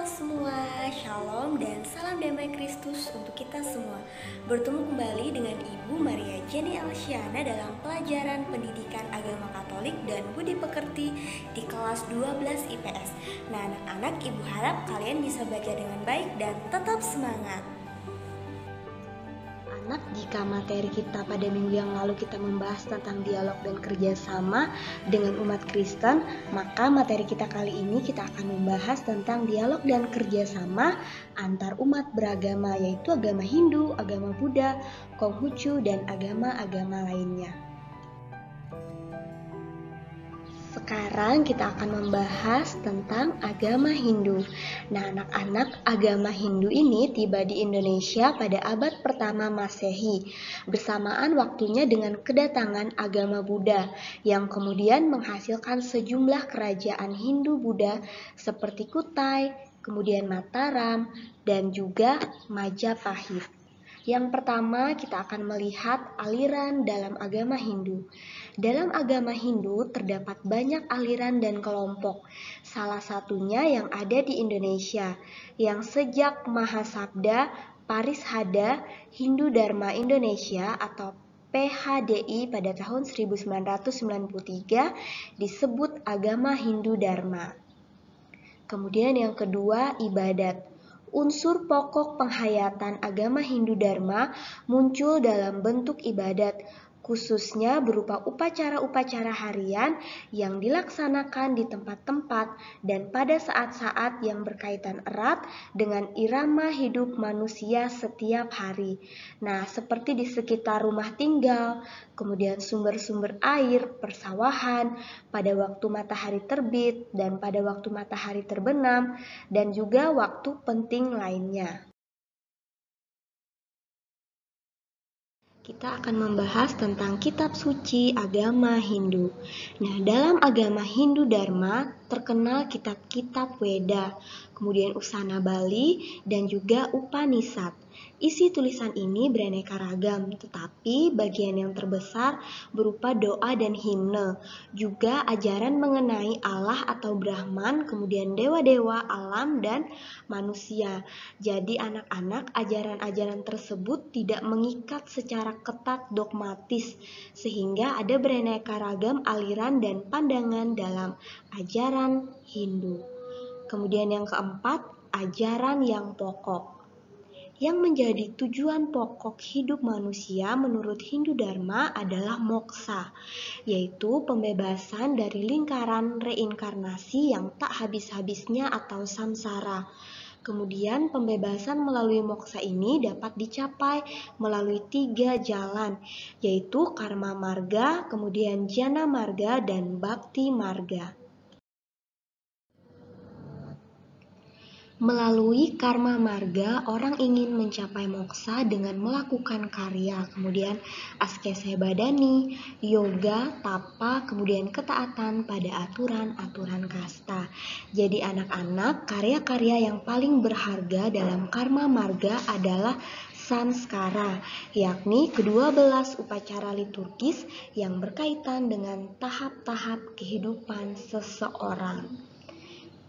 semua, Shalom dan salam damai Kristus untuk kita semua. Bertemu kembali dengan Ibu Maria Jenny Alsyana dalam pelajaran pendidikan agama Katolik dan budi pekerti di kelas 12 IPS. Nah, anak-anak, Ibu harap kalian bisa baca dengan baik dan tetap semangat. Anak, jika materi kita pada minggu yang lalu kita membahas tentang dialog dan kerjasama dengan umat Kristen, maka materi kita kali ini kita akan membahas tentang dialog dan kerjasama antar umat beragama, yaitu agama Hindu, agama Buddha, Konghucu, dan agama-agama lainnya. Sekarang kita akan membahas tentang agama Hindu. Nah, anak-anak, agama Hindu ini tiba di Indonesia pada abad pertama Masehi, bersamaan waktunya dengan kedatangan agama Buddha, yang kemudian menghasilkan sejumlah kerajaan Hindu-Buddha seperti Kutai, kemudian Mataram, dan juga Majapahit. Yang pertama, kita akan melihat aliran dalam agama Hindu. Dalam agama Hindu terdapat banyak aliran dan kelompok. Salah satunya yang ada di Indonesia, yang sejak Mahasabda Parishada Hindu Dharma Indonesia atau PHDI pada tahun 1993 disebut agama Hindu Dharma. Kemudian yang kedua, ibadat. Unsur pokok penghayatan agama Hindu Dharma muncul dalam bentuk ibadat, khususnya berupa upacara-upacara harian yang dilaksanakan di tempat-tempat dan pada saat-saat yang berkaitan erat dengan irama hidup manusia setiap hari. Nah, seperti di sekitar rumah tinggal, kemudian sumber-sumber air, persawahan, pada waktu matahari terbit dan pada waktu matahari terbenam, dan juga waktu penting lainnya. Kita akan membahas tentang kitab suci agama Hindu. Nah, dalam agama Hindu Dharma terkenal kitab-kitab Weda, kemudian Usana Bali, dan juga Upanishad. Isi tulisan ini beraneka ragam, tetapi bagian yang terbesar berupa doa dan himne, juga ajaran mengenai Allah atau Brahman, kemudian dewa-dewa, alam, dan manusia. Jadi anak-anak, ajaran-ajaran tersebut tidak mengikat secara ketat dogmatis, sehingga ada beraneka ragam aliran dan pandangan dalam ajaran Hindu. Kemudian yang keempat, ajaran yang pokok. Yang menjadi tujuan pokok hidup manusia menurut Hindu Dharma adalah moksa, yaitu pembebasan dari lingkaran reinkarnasi yang tak habis-habisnya atau samsara. Kemudian pembebasan melalui moksa ini dapat dicapai melalui 3 jalan, yaitu karma marga, kemudian jana marga, dan bhakti marga. Melalui karma marga, orang ingin mencapai moksa dengan melakukan karya, kemudian askese badani, yoga, tapa, kemudian ketaatan pada aturan-aturan kasta. Jadi anak-anak, karya-karya yang paling berharga dalam karma marga adalah sanskara, yakni ke-12 upacara liturgis yang berkaitan dengan tahap-tahap kehidupan seseorang.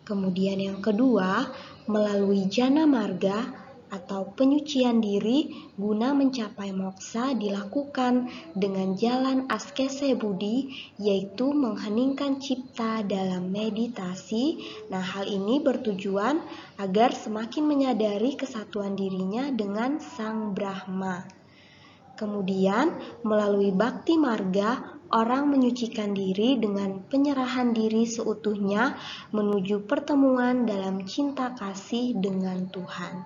Kemudian yang kedua, melalui jana marga atau penyucian diri guna mencapai moksa dilakukan dengan jalan askese budi, yaitu mengheningkan cipta dalam meditasi. Nah, hal ini bertujuan agar semakin menyadari kesatuan dirinya dengan Sang Brahma. Kemudian, melalui bhakti marga, orang menyucikan diri dengan penyerahan diri seutuhnya menuju pertemuan dalam cinta kasih dengan Tuhan.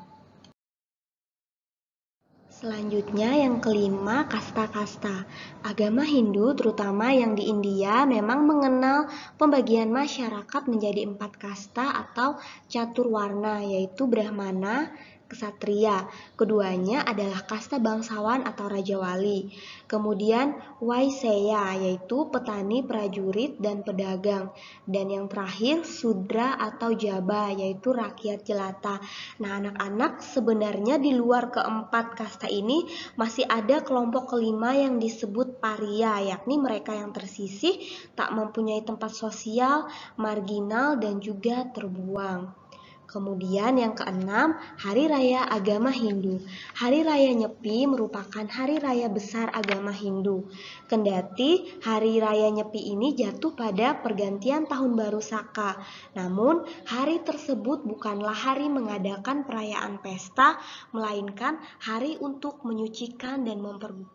Selanjutnya yang kelima, kasta-kasta. Agama Hindu, terutama yang di India, memang mengenal pembagian masyarakat menjadi 4 kasta atau catur warna, yaitu Brahmana, Ksatria. Keduanya adalah kasta bangsawan atau raja wali. Kemudian Waisya, yaitu petani, prajurit, dan pedagang. Dan yang terakhir Sudra atau Jaba, yaitu rakyat jelata. Nah, anak-anak, sebenarnya di luar keempat kasta ini masih ada kelompok kelima yang disebut paria, yakni mereka yang tersisih, tak mempunyai tempat sosial, marginal, dan juga terbuang. Kemudian yang keenam, Hari Raya Agama Hindu. Hari Raya Nyepi merupakan hari raya besar agama Hindu. Kendati Hari Raya Nyepi ini jatuh pada pergantian Tahun Baru Saka. Namun, hari tersebut bukanlah hari mengadakan perayaan pesta, melainkan hari untuk menyucikan dan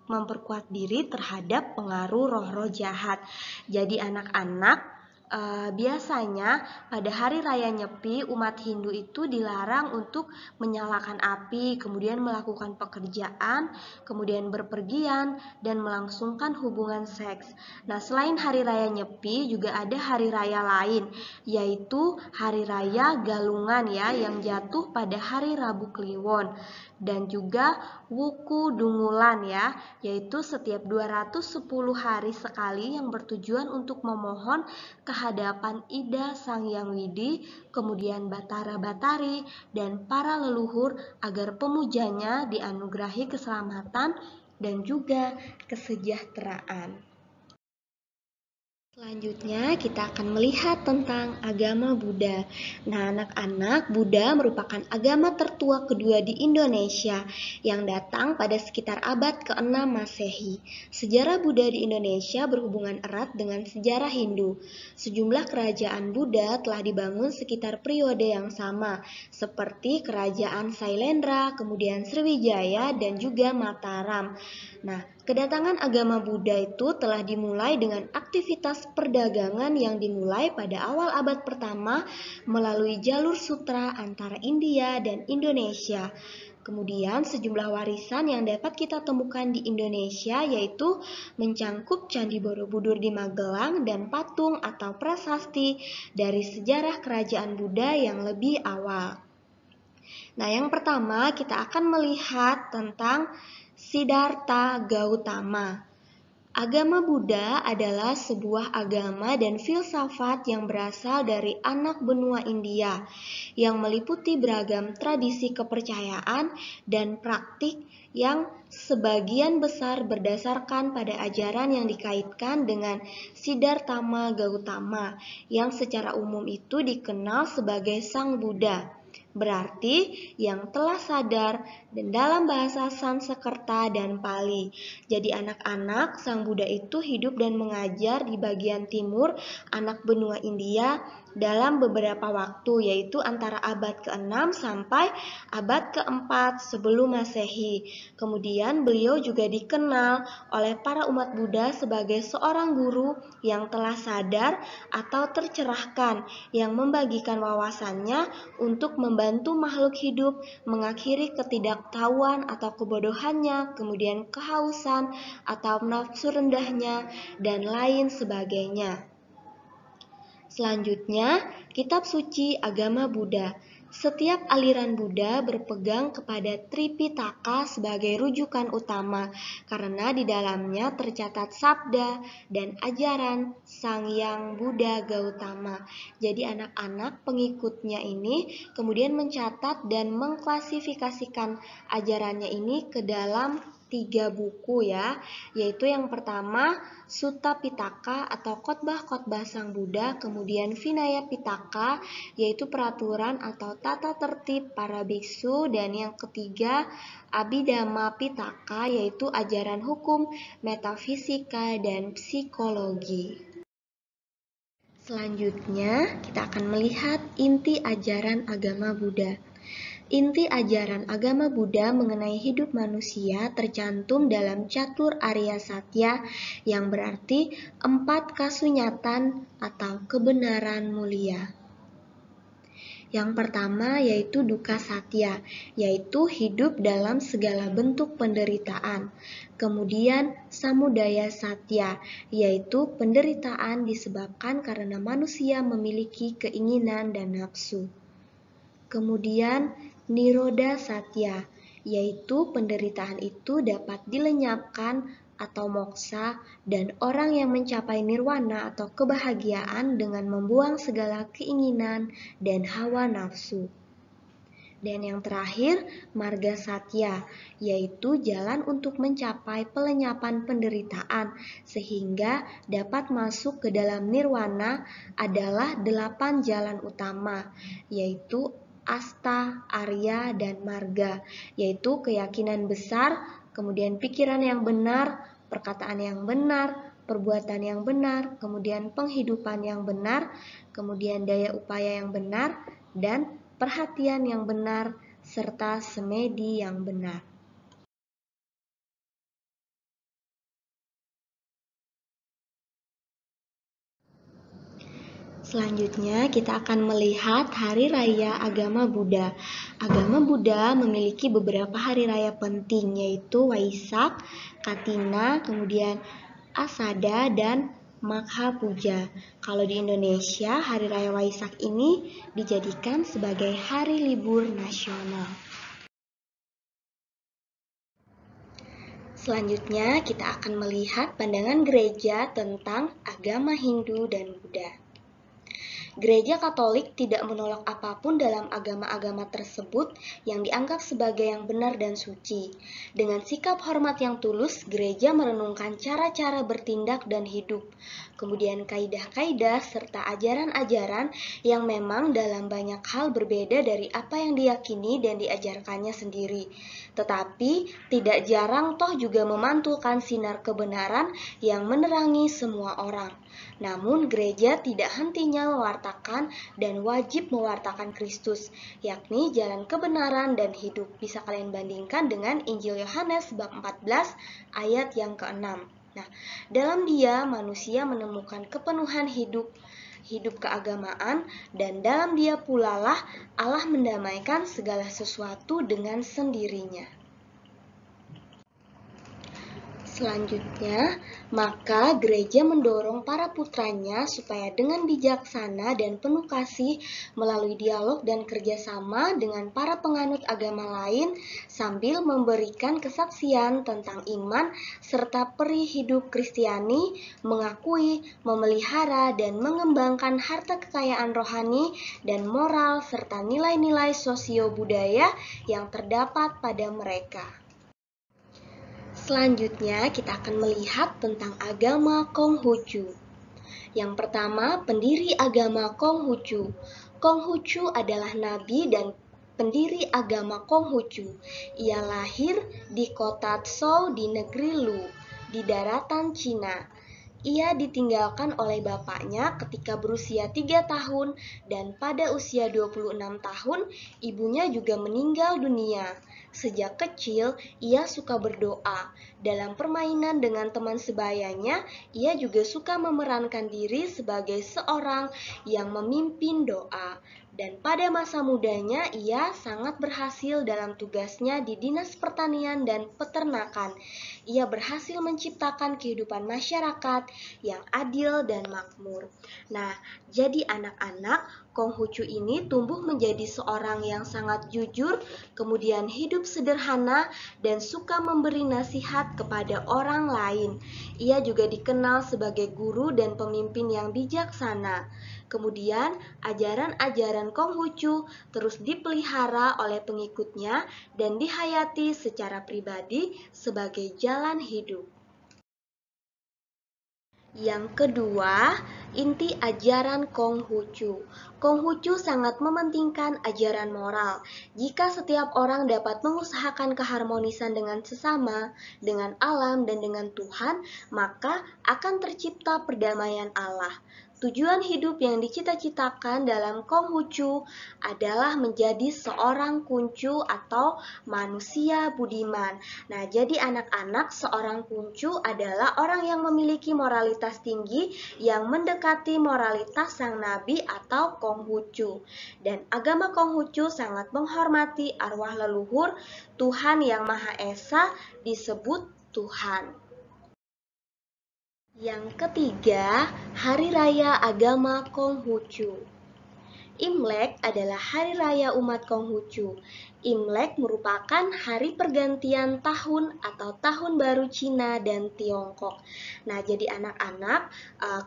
memperkuat diri terhadap pengaruh roh-roh jahat. Jadi anak-anak, biasanya pada hari raya Nyepi umat Hindu itu dilarang untuk menyalakan api, kemudian melakukan pekerjaan, kemudian berpergian dan melangsungkan hubungan seks. Nah, selain hari raya Nyepi juga ada hari raya lain, yaitu hari raya Galungan ya, yang jatuh pada hari Rabu Kliwon, dan juga Wuku Dungulan ya, yaitu setiap 210 hari sekali yang bertujuan untuk memohon kehadapan Ida Sang Hyang Widi, kemudian Batara Batari, dan para leluhur agar pemujanya dianugerahi keselamatan dan juga kesejahteraan. Selanjutnya kita akan melihat tentang agama Buddha. Nah, anak-anak, Buddha merupakan agama tertua kedua di Indonesia yang datang pada sekitar abad ke-6 Masehi. Sejarah Buddha di Indonesia berhubungan erat dengan sejarah Hindu. Sejumlah kerajaan Buddha telah dibangun sekitar periode yang sama, seperti Kerajaan Sailendra, kemudian Sriwijaya, dan juga Mataram. Nah, kedatangan agama Buddha itu telah dimulai dengan aktivitas perdagangan yang dimulai pada awal abad pertama melalui jalur sutra antara India dan Indonesia. Kemudian sejumlah warisan yang dapat kita temukan di Indonesia yaitu mencangkup Candi Borobudur di Magelang dan patung atau prasasti dari sejarah kerajaan Buddha yang lebih awal. Nah, yang pertama kita akan melihat tentang Siddhartha Gautama. Agama Buddha adalah sebuah agama dan filsafat yang berasal dari anak benua India, yang meliputi beragam tradisi kepercayaan dan praktik yang sebagian besar berdasarkan pada ajaran yang dikaitkan dengan Siddhartha Gautama, yang secara umum itu dikenal sebagai Sang Buddha. Berarti yang telah sadar, dan dalam bahasa Sanskerta dan Pali. Jadi anak-anak, Sang Buddha itu hidup dan mengajar di bagian timur anak benua India dalam beberapa waktu, yaitu antara abad ke-6 sampai abad ke-4 sebelum Masehi. Kemudian beliau juga dikenal oleh para umat Buddha sebagai seorang guru yang telah sadar atau tercerahkan, yang membagikan wawasannya untuk membantu makhluk hidup mengakhiri ketidaktahuan atau kebodohannya, kemudian kehausan atau nafsu rendahnya, dan lain sebagainya. Selanjutnya, kitab suci agama Buddha. Setiap aliran Buddha berpegang kepada Tripitaka sebagai rujukan utama karena di dalamnya tercatat sabda dan ajaran Sang Hyang Buddha Gautama. Jadi anak-anak pengikutnya ini kemudian mencatat dan mengklasifikasikan ajarannya ini ke dalam 3 buku ya, yaitu yang pertama Sutta Pitaka atau khotbah-khotbah Sang Buddha, kemudian Vinaya Pitaka yaitu peraturan atau tata tertib para biksu, dan yang ketiga Abhidhamma Pitaka yaitu ajaran hukum, metafisika, dan psikologi. Selanjutnya kita akan melihat inti ajaran agama Buddha. Inti ajaran agama Buddha mengenai hidup manusia tercantum dalam Catur Arya Satya yang berarti 4 kasunyatan atau kebenaran mulia. Yang pertama yaitu dukkha satya, yaitu hidup dalam segala bentuk penderitaan. Kemudian samudaya satya, yaitu penderitaan disebabkan karena manusia memiliki keinginan dan nafsu. Kemudian Nirodha Satya, yaitu penderitaan itu dapat dilenyapkan atau moksa, dan orang yang mencapai nirwana atau kebahagiaan dengan membuang segala keinginan dan hawa nafsu. Dan yang terakhir, Marga Satya, yaitu jalan untuk mencapai pelenyapan penderitaan, sehingga dapat masuk ke dalam nirwana adalah 8 jalan utama, yaitu asta, arya, dan marga, yaitu keyakinan besar, kemudian pikiran yang benar, perkataan yang benar, perbuatan yang benar, kemudian penghidupan yang benar, kemudian daya upaya yang benar, dan perhatian yang benar, serta semedi yang benar. Selanjutnya, kita akan melihat Hari Raya Agama Buddha. Agama Buddha memiliki beberapa hari raya penting, yaitu Waisak, Katina, kemudian Asada, dan Magha Puja. Kalau di Indonesia, Hari Raya Waisak ini dijadikan sebagai hari libur nasional. Selanjutnya, kita akan melihat pandangan gereja tentang agama Hindu dan Buddha. Gereja Katolik tidak menolak apapun dalam agama-agama tersebut yang dianggap sebagai yang benar dan suci. Dengan sikap hormat yang tulus, gereja merenungkan cara-cara bertindak dan hidup, kemudian kaidah-kaidah serta ajaran-ajaran yang memang dalam banyak hal berbeda dari apa yang diyakini dan diajarkannya sendiri. Tetapi tidak jarang toh juga memantulkan sinar kebenaran yang menerangi semua orang. Namun gereja tidak hentinya mewartakan dan wajib mewartakan Kristus, yakni jalan kebenaran dan hidup. Bisa kalian bandingkan dengan Injil Yohanes bab 14 ayat yang ke-6. Nah, dalam dia manusia menemukan kepenuhan hidup keagamaan, dan dalam dia pula lah Allah mendamaikan segala sesuatu dengan sendirinya. Selanjutnya, maka gereja mendorong para putranya supaya dengan bijaksana dan penuh kasih melalui dialog dan kerjasama dengan para penganut agama lain sambil memberikan kesaksian tentang iman serta peri hidup Kristiani, mengakui, memelihara, dan mengembangkan harta kekayaan rohani dan moral serta nilai-nilai sosio-budaya yang terdapat pada mereka. Selanjutnya, kita akan melihat tentang agama Konghucu. Yang pertama, pendiri agama Konghucu. Konghucu adalah nabi dan pendiri agama Konghucu. Ia lahir di kota Tsou di negeri Lu, di daratan Cina. Ia ditinggalkan oleh bapaknya ketika berusia 3 tahun dan pada usia 26 tahun ibunya juga meninggal dunia. Sejak kecil, ia suka berdoa. Dalam permainan dengan teman sebayanya, ia juga suka memerankan diri sebagai seorang yang memimpin doa. Dan pada masa mudanya, ia sangat berhasil dalam tugasnya di Dinas Pertanian dan Peternakan. Ia berhasil menciptakan kehidupan masyarakat yang adil dan makmur. Nah, jadi anak-anak, Konghucu ini tumbuh menjadi seorang yang sangat jujur, kemudian hidup sederhana dan suka memberi nasihat kepada orang lain. Ia juga dikenal sebagai guru dan pemimpin yang bijaksana. Kemudian, ajaran-ajaran Konghucu terus dipelihara oleh pengikutnya dan dihayati secara pribadi sebagai jalan hidup. Yang kedua, inti ajaran Konghucu. Konghucu sangat mementingkan ajaran moral. Jika setiap orang dapat mengusahakan keharmonisan dengan sesama, dengan alam, dan dengan Tuhan, maka akan tercipta perdamaian Allah. Tujuan hidup yang dicita-citakan dalam Konghucu adalah menjadi seorang kuncu atau manusia budiman. Nah, jadi anak-anak, seorang kuncu adalah orang yang memiliki moralitas tinggi yang mendekati moralitas sang nabi atau Konghucu. Dan agama Konghucu sangat menghormati arwah leluhur. Tuhan yang Maha Esa disebut Tuhan. Yang ketiga, Hari Raya Agama Konghucu. Imlek adalah hari raya umat Konghucu. Imlek merupakan hari pergantian tahun atau tahun baru Cina dan Tiongkok. Nah, jadi anak-anak,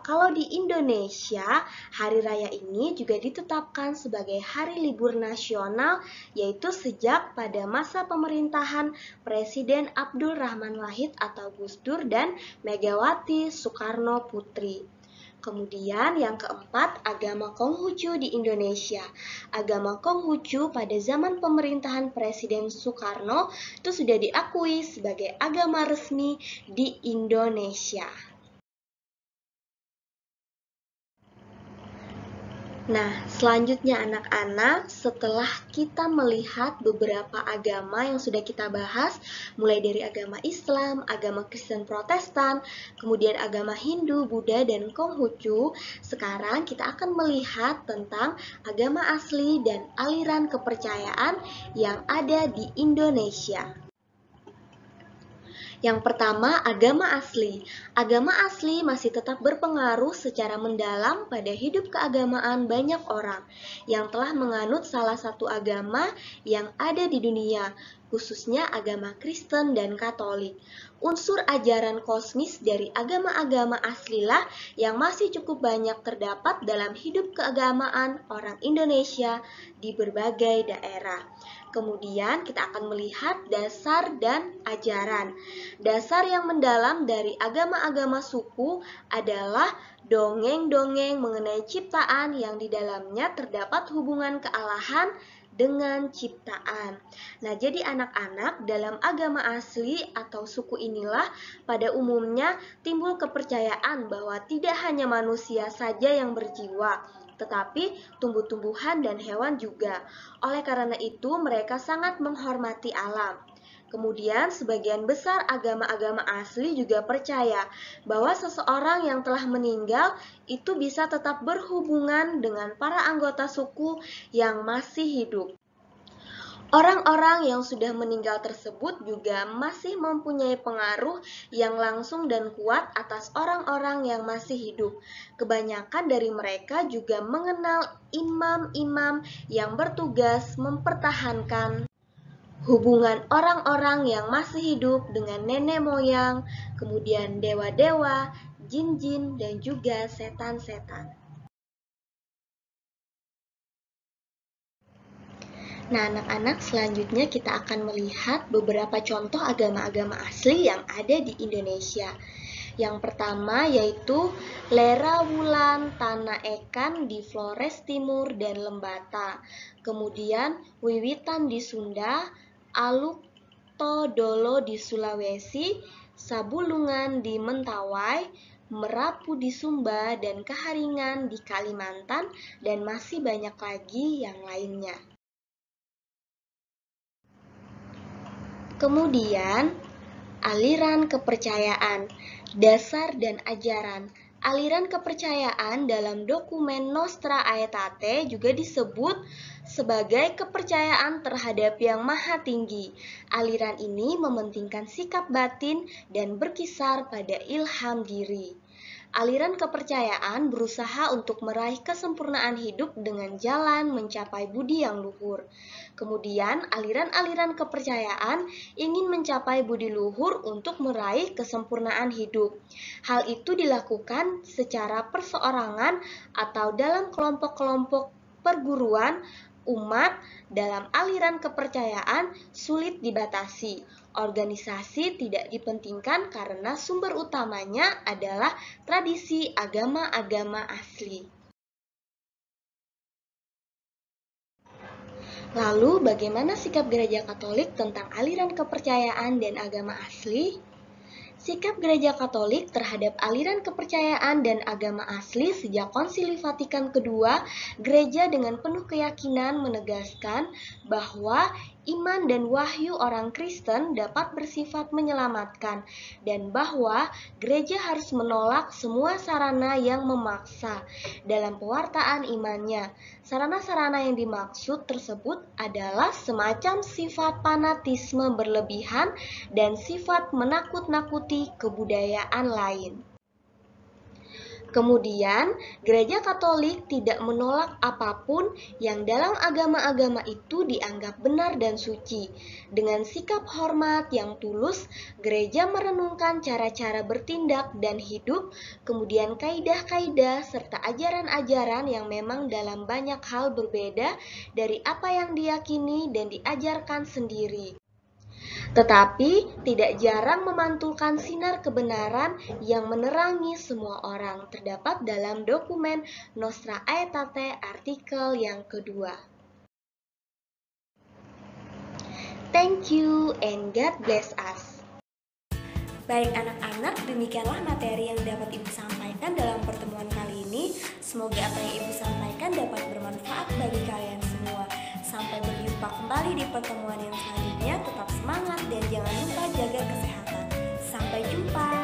kalau di Indonesia, hari raya ini juga ditetapkan sebagai hari libur nasional, yaitu sejak pada masa pemerintahan Presiden Abdul Rahman Wahid atau Gus Dur dan Megawati Soekarno Putri. Kemudian yang keempat, agama Konghucu di Indonesia. Agama Konghucu pada zaman pemerintahan Presiden Soekarno itu sudah diakui sebagai agama resmi di Indonesia. Nah, selanjutnya anak-anak, setelah kita melihat beberapa agama yang sudah kita bahas, mulai dari agama Islam, agama Kristen Protestan, kemudian agama Hindu, Buddha, dan Konghucu, sekarang kita akan melihat tentang agama asli dan aliran kepercayaan yang ada di Indonesia. Yang pertama, agama asli. Agama asli masih tetap berpengaruh secara mendalam pada hidup keagamaan banyak orang yang telah menganut salah satu agama yang ada di dunia, khususnya agama Kristen dan Katolik. Unsur ajaran kosmis dari agama-agama aslilah yang masih cukup banyak terdapat dalam hidup keagamaan orang Indonesia di berbagai daerah. Kemudian kita akan melihat dasar dan ajaran. Dasar yang mendalam dari agama-agama suku adalah dongeng-dongeng mengenai ciptaan yang di dalamnya terdapat hubungan kealahan dengan ciptaan. Nah, jadi anak-anak dalam agama asli atau suku inilah pada umumnya timbul kepercayaan bahwa tidak hanya manusia saja yang berjiwa, tetapi tumbuh-tumbuhan dan hewan juga. Oleh karena itu, mereka sangat menghormati alam. Kemudian, sebagian besar agama-agama asli juga percaya bahwa seseorang yang telah meninggal itu bisa tetap berhubungan dengan para anggota suku yang masih hidup. Orang-orang yang sudah meninggal tersebut juga masih mempunyai pengaruh yang langsung dan kuat atas orang-orang yang masih hidup. Kebanyakan dari mereka juga mengenal imam-imam yang bertugas mempertahankan hubungan orang-orang yang masih hidup dengan nenek moyang, kemudian dewa-dewa, jin-jin, dan juga setan-setan. Nah, anak-anak, selanjutnya kita akan melihat beberapa contoh agama-agama asli yang ada di Indonesia. Yang pertama yaitu Lerawulan Tanah Ekan di Flores Timur dan Lembata. Kemudian Wiwitan di Sunda, Aluk Todolo di Sulawesi, Sabulungan di Mentawai, Merapu di Sumba, dan Kaharingan di Kalimantan, dan masih banyak lagi yang lainnya. Kemudian, aliran kepercayaan, dasar dan ajaran. Aliran kepercayaan dalam dokumen Nostra Aetate juga disebut sebagai kepercayaan terhadap Yang Maha Tinggi. Aliran ini mementingkan sikap batin dan berkisar pada ilham diri. Aliran kepercayaan berusaha untuk meraih kesempurnaan hidup dengan jalan mencapai budi yang luhur. Kemudian, aliran-aliran kepercayaan ingin mencapai budi luhur untuk meraih kesempurnaan hidup. Hal itu dilakukan secara perseorangan atau dalam kelompok-kelompok perguruan. Umat dalam aliran kepercayaan sulit dibatasi. Organisasi tidak dipentingkan karena sumber utamanya adalah tradisi agama-agama asli. Lalu, bagaimana sikap Gereja Katolik tentang aliran kepercayaan dan agama asli? Sikap Gereja Katolik terhadap aliran kepercayaan dan agama asli sejak Konsili Vatikan II, gereja dengan penuh keyakinan menegaskan bahwa iman dan wahyu orang Kristen dapat bersifat menyelamatkan, dan bahwa gereja harus menolak semua sarana yang memaksa dalam pewartaan imannya. Sarana-sarana yang dimaksud tersebut adalah semacam sifat fanatisme berlebihan dan sifat menakut-nakuti kebudayaan lain. Kemudian, Gereja Katolik tidak menolak apapun yang dalam agama-agama itu dianggap benar dan suci. Dengan sikap hormat yang tulus, gereja merenungkan cara-cara bertindak dan hidup, kemudian kaidah-kaidah serta ajaran-ajaran yang memang dalam banyak hal berbeda dari apa yang diyakini dan diajarkan sendiri. tetapi tidak jarang memantulkan sinar kebenaran yang menerangi semua orang, terdapat dalam dokumen Nostra Aetate artikel yang kedua. Thank you and God bless us. Baik anak-anak, demikianlah materi yang dapat Ibu sampaikan dalam pertemuan kali ini. Semoga apa yang Ibu sampaikan dapat bermanfaat bagi kalian semua. Sampai berjumpa kembali di pertemuan yang selanjutnya. Tetap semangat dan jangan lupa jaga kesehatan. Sampai jumpa.